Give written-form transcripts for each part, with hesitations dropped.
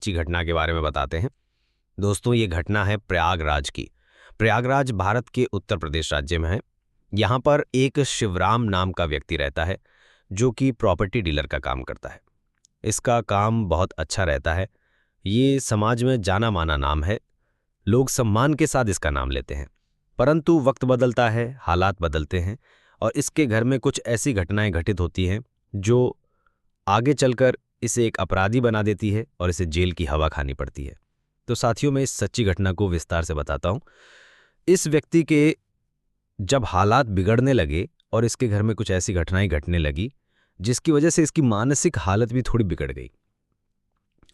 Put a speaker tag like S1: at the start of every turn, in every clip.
S1: सच्ची घटना के बारे में बताते हैं। दोस्तों, ये घटना है प्रयागराज की। प्रयागराज भारत के उत्तर प्रदेश राज्य में है। यहाँ पर एक शिवराम नाम का व्यक्ति रहता है जो कि प्रॉपर्टी डीलर का काम करता है। इसका काम बहुत अच्छा रहता है। ये समाज में जाना माना नाम है। लोग सम्मान के साथ इसका नाम लेते हैं। परंतु वक्त बदलता है, हालात बदलते हैं और इसके घर में कुछ ऐसी घटनाएं घटित होती हैं जो आगे चलकर इसे एक अपराधी बना देती है और इसे जेल की हवा खानी पड़ती है। तो साथियों, मैं इस सच्ची घटना को विस्तार से बताता हूं। इस व्यक्ति के जब हालात बिगड़ने लगे और इसके घर में कुछ ऐसी घटनाएं घटने लगी जिसकी वजह से इसकी मानसिक हालत भी थोड़ी बिगड़ गई।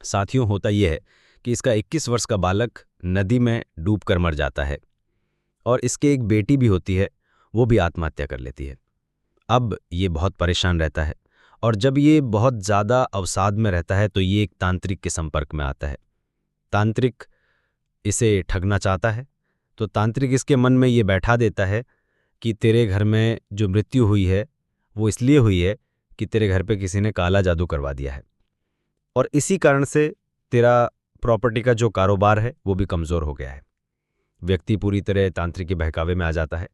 S1: साथियों, होता यह है कि इसका 21 वर्ष का बालक नदी में डूबकर मर जाता है और इसके एक बेटी भी होती है, वो भी आत्महत्या कर लेती है। अब ये बहुत परेशान रहता है और जब ये बहुत ज़्यादा अवसाद में रहता है तो ये एक तांत्रिक के संपर्क में आता है। तांत्रिक इसे ठगना चाहता है, तो तांत्रिक इसके मन में ये बैठा देता है कि तेरे घर में जो मृत्यु हुई है वो इसलिए हुई है कि तेरे घर पे किसी ने काला जादू करवा दिया है और इसी कारण से तेरा प्रॉपर्टी का जो कारोबार है वो भी कमज़ोर हो गया है। व्यक्ति पूरी तरह तांत्रिक के बहकावे में आ जाता है।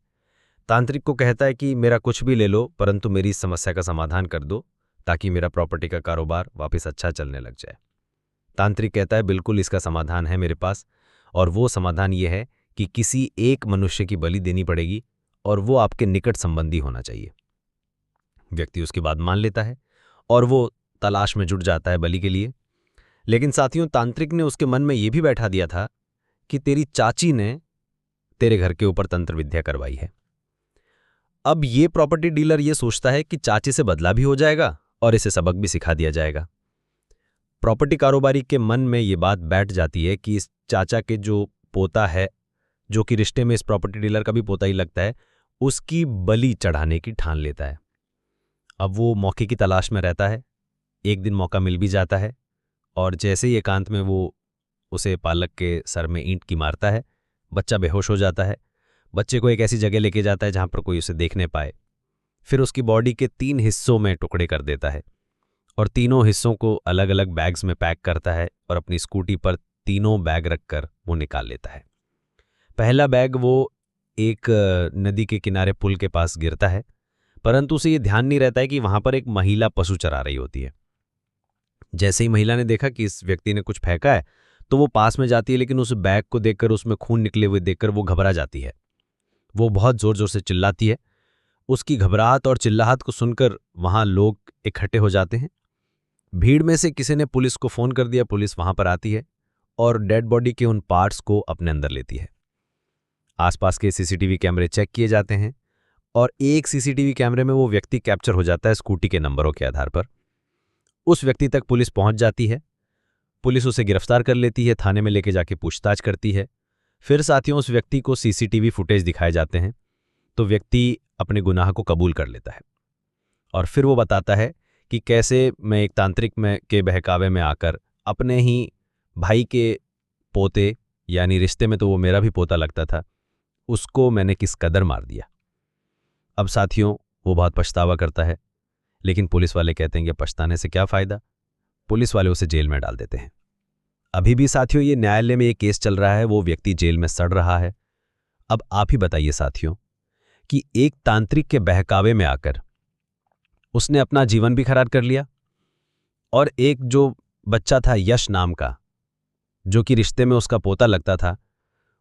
S1: तांत्रिक को कहता है कि मेरा कुछ भी ले लो, परंतु मेरी इस समस्या का समाधान कर दो ताकि मेरा प्रॉपर्टी का कारोबार वापस अच्छा चलने लग जाए। तांत्रिक कहता है बिल्कुल, इसका समाधान है मेरे पास, और वो समाधान ये है कि किसी एक मनुष्य की बलि देनी पड़ेगी और वो आपके निकट संबंधी होना चाहिए। व्यक्ति उसकी बात मान लेता है और वो तलाश में जुट जाता है बलि के लिए। लेकिन साथियों, तांत्रिक ने उसके मन में ये भी बैठा दिया था कि तेरी चाची ने तेरे घर के ऊपर तंत्र विद्या करवाई है। अब ये प्रॉपर्टी डीलर ये सोचता है कि चाची से बदला भी हो जाएगा और इसे सबक भी सिखा दिया जाएगा। प्रॉपर्टी कारोबारी के मन में ये बात बैठ जाती है कि इस चाचा के जो पोता है, जो कि रिश्ते में इस प्रॉपर्टी डीलर का भी पोता ही लगता है, उसकी बलि चढ़ाने की ठान लेता है। अब वो मौके की तलाश में रहता है। एक दिन मौका मिल भी जाता है और जैसे ही एकांत में वो उसे पालक के सर में ईंट की मारता है, बच्चा बेहोश हो जाता है। बच्चे को एक ऐसी जगह लेके जाता है जहां पर कोई उसे देख नहीं पाए। फिर उसकी बॉडी के 3 हिस्सों में टुकड़े कर देता है और तीनों हिस्सों को अलग अलग बैग्स में पैक करता है और अपनी स्कूटी पर तीनों बैग रखकर वो निकाल लेता है। पहला बैग वो एक नदी के किनारे पुल के पास गिरता है, परंतु उसे ये ध्यान नहीं रहता है कि वहां पर एक महिला पशु चरा रही होती है। जैसे ही महिला ने देखा कि इस व्यक्ति ने कुछ फेंका है तो वो पास में जाती है, लेकिन उस बैग को देखकर, उसमें खून निकले हुए देखकर वो घबरा जाती है। वो बहुत जोर जोर से चिल्लाती है। उसकी घबराहट और चिल्लाहट को सुनकर वहां लोग इकट्ठे हो जाते हैं। भीड़ में से किसी ने पुलिस को फोन कर दिया। पुलिस वहां पर आती है और डेड बॉडी के उन पार्ट्स को अपने अंदर लेती है। आसपास के सीसीटीवी कैमरे चेक किए जाते हैं और एक सीसीटीवी कैमरे में वो व्यक्ति कैप्चर हो जाता है स्कूटी के नंबरों के आधार पर। उस व्यक्ति तक पुलिस पहुंच जाती है। पुलिस उसे गिरफ्तार कर लेती है, थाने में लेके जाके पूछताछ करती है। फिर साथियों, उस व्यक्ति को सीसीटीवी फुटेज दिखाए जाते हैं तो व्यक्ति अपने गुनाह को कबूल कर लेता है और फिर वो बताता है कि कैसे मैं एक तांत्रिक में के बहकावे में आकर अपने ही भाई के पोते, यानी रिश्ते में तो वो मेरा भी पोता लगता था, उसको मैंने किस कदर मार दिया। अब साथियों, वो बहुत पछतावा करता है, लेकिन पुलिस वाले कहते हैं कि पछताने से क्या फायदा। पुलिस वाले उसे जेल में डाल देते हैं। अभी भी साथियों ये न्यायालय में ये केस चल रहा है, वो व्यक्ति जेल में सड़ रहा है। अब आप ही बताइए साथियों कि एक तांत्रिक के बहकावे में आकर उसने अपना जीवन भी खराब कर लिया और एक जो बच्चा था यश नाम का, जो कि रिश्ते में उसका पोता लगता था,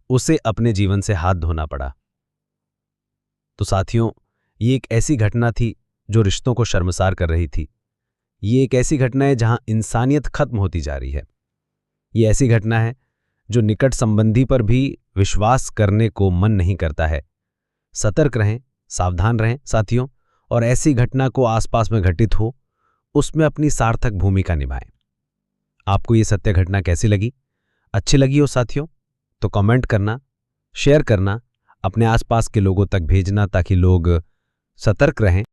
S1: उसे अपने जीवन से हाथ धोना पड़ा। तो साथियों, ये एक ऐसी घटना थी जो रिश्तों को शर्मसार कर रही थी। ये एक ऐसी घटना है जहां इंसानियत खत्म होती जा रही है। ये ऐसी घटना है जो निकट संबंधी पर भी विश्वास करने को मन नहीं करता है। सतर्क रहें, सावधान रहें साथियों, और ऐसी घटना को आसपास में घटित हो उसमें अपनी सार्थक भूमिका निभाएं। आपको ये सत्य घटना कैसी लगी? अच्छी लगी हो साथियों तो कमेंट करना, शेयर करना, अपने आसपास के लोगों तक भेजना ताकि लोग सतर्क रहें।